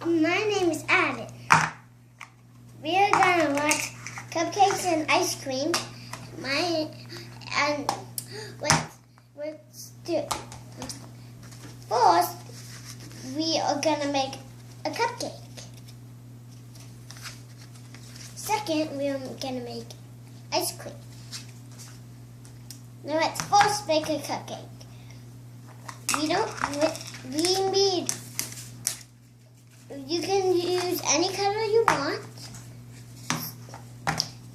My name is Addilyn. We are gonna watch cupcakes and ice cream. Let's do it. First, we are gonna make a cupcake. Second, we are gonna make ice cream. Now let's first make a cupcake. You can use any color you want.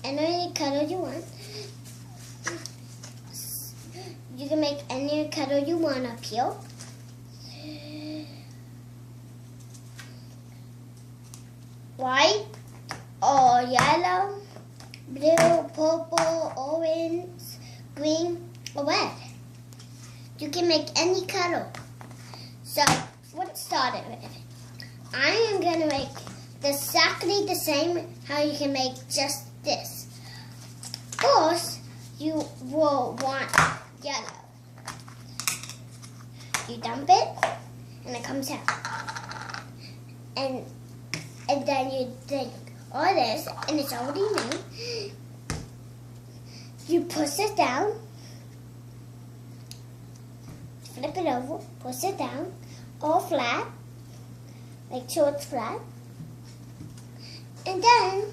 Any color you want. You can make any color you want up here. White or yellow, blue, purple, orange, green, or red. You can make any color. So let's start it with. I am going to make exactly the same how you can make just this. First, you will want yellow. You dump it, and it comes out. And then you take all this, and it's already made. You push it down, flip it over, push it down, all flat. Make sure it's flat. And then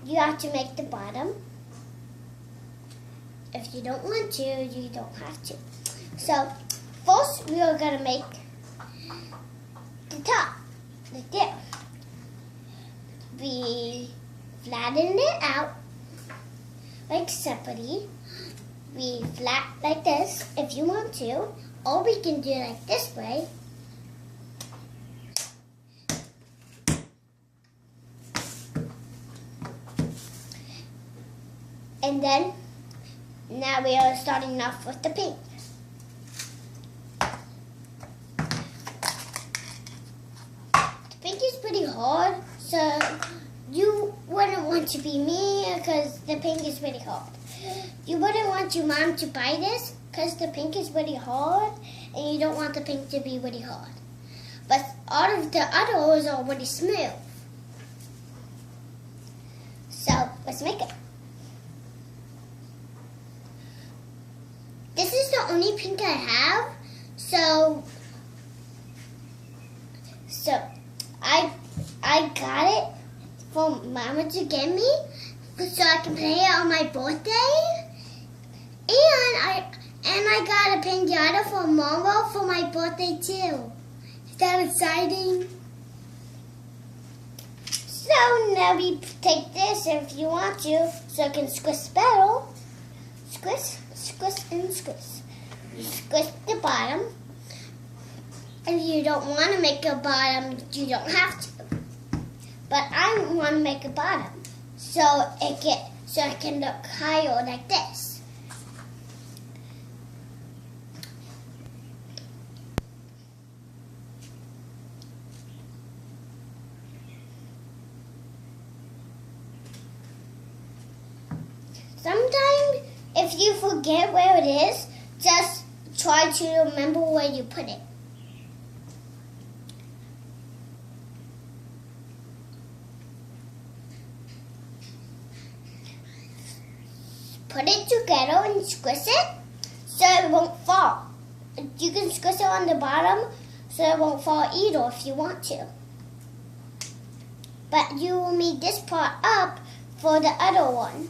you have to make the bottom. If you don't want to, you don't have to. So first we are going to make the top, like there. We flatten it out like separately. We flat like this if you want to, or we can do it like this way. And then, now we are starting off with the pink. The pink is pretty hard, so you wouldn't want to be me because the pink is pretty hard. You wouldn't want your mom to buy this because the pink is pretty hard, and you don't want the pink to be really hard. But all of the others are really smooth. So, let's make it. This is the only pink I have, so I got it for Mama to give me, so I can play it on my birthday. And I got a pinata for Mama for my birthday too. Is that exciting? So now we take this if you want to, so it can squish better. Squish. Squish and squish. You squish the bottom. If you don't want to make a bottom, you don't have to. But I want to make a bottom, so it can look higher like this. Sometimes, if you forget where it is, just try to remember where you put it. Put it together and squish it so it won't fall. You can squish it on the bottom so it won't fall either if you want to. But you will need this part up for the other one.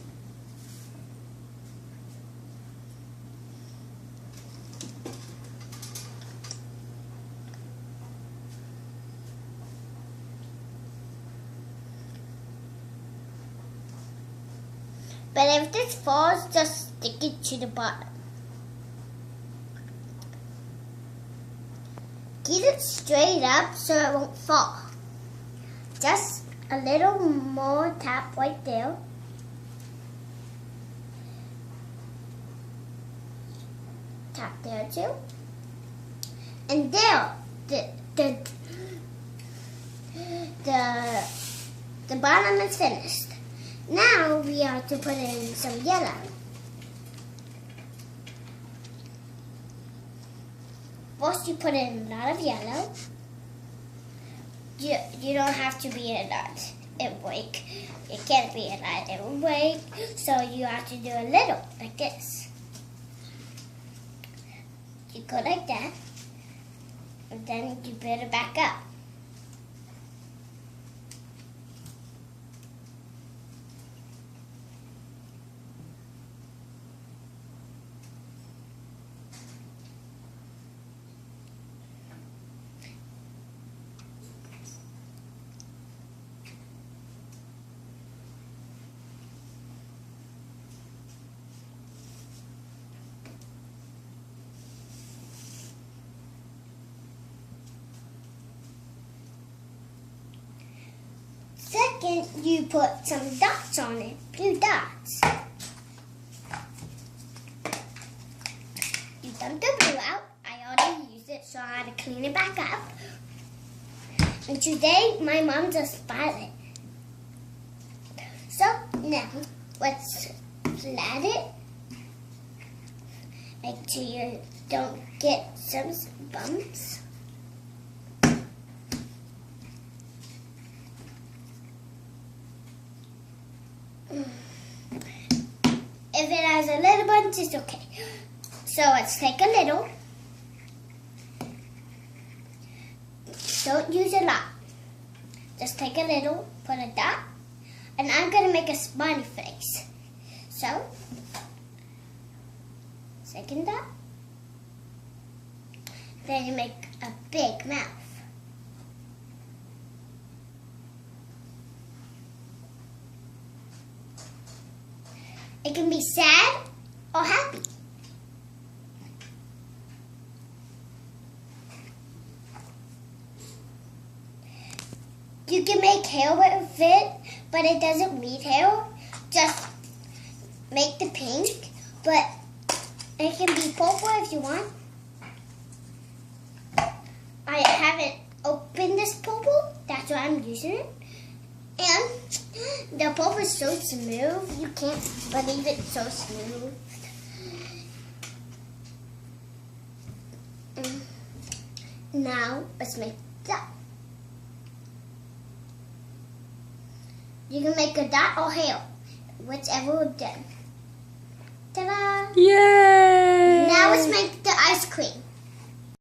But if this falls, just stick it to the bottom. Keep it straight up so it won't fall. Just a little more tap right there. Tap there too. And there, the bottom is finished. Now we have to put in some yellow. First you put in a lot of yellow. you don't have to be a lot. It will break. It can't be a lot. It will break. So you have to do a little, like this. You go like that, and then you build it back up. Second, you put some dots on it, blue dots. You dump the blue out. I already used it, so I had to clean it back up. And today, my mom just violet. So now, let's flat it. Make sure you don't get some bumps. If it has a little bunch, it's okay. So let's take a little. Don't use a lot. Just take a little, put a dot, and I'm going to make a smiley face. So, second dot. Then you make a big mouth. It can be sad or happy. You can make hair with it, but it doesn't need hair. Just make the pink, but it can be purple if you want. I haven't opened this purple, that's why I'm using it. And the purple is so smooth, you can't believe it's so smooth. Now, let's make that. You can make a dot or hair, whichever we've done. Ta-da! Yay! Now let's make the ice cream.